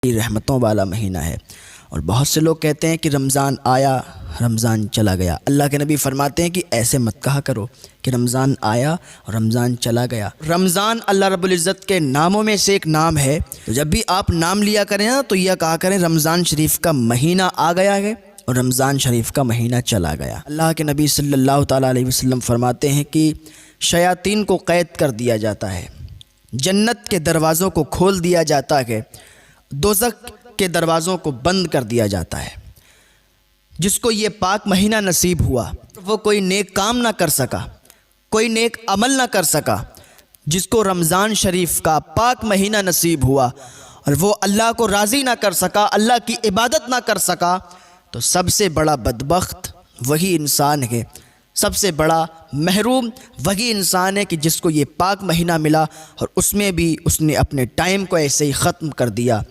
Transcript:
रहमतों वाला महीना है। और बहुत से लोग कहते हैं कि रमज़ान आया रमज़ान चला गया। अल्लाह के नबी फरमाते हैं कि ऐसे मत कहा करो कि रमज़ान आया और रमज़ान चला गया। रमज़ान अल्लाह रब्बुल इज़्ज़त के नामों में से एक नाम है। तो जब भी आप नाम लिया करें ना तो यह कहा करें रमज़ान शरीफ का महीना आ गया है और रमज़ान शरीफ का महीना चला गया। अल्लाह के नबी सल्लल्लाहु ताला अलैहि वसल्लम फरमाते हैं कि शयातीन को क़ैद कर दिया जाता है, जन्नत के दरवाज़ों को खोल दिया जाता है, दोज़ख के दरवाज़ों को बंद कर दिया जाता है। जिसको ये पाक महीना नसीब हुआ वो कोई नेक काम ना कर सका, कोई नेक अमल ना कर सका। जिसको रमज़ान शरीफ का पाक महीना नसीब हुआ और वो अल्लाह को राज़ी ना कर सका, अल्लाह की इबादत ना कर सका, तो सबसे बड़ा बदबख्त वही इंसान है, सबसे बड़ा महरूम वही इंसान है कि जिसको ये पाक महीना मिला और उसमें भी उसने अपने टाइम को ऐसे ही ख़त्म कर दिया।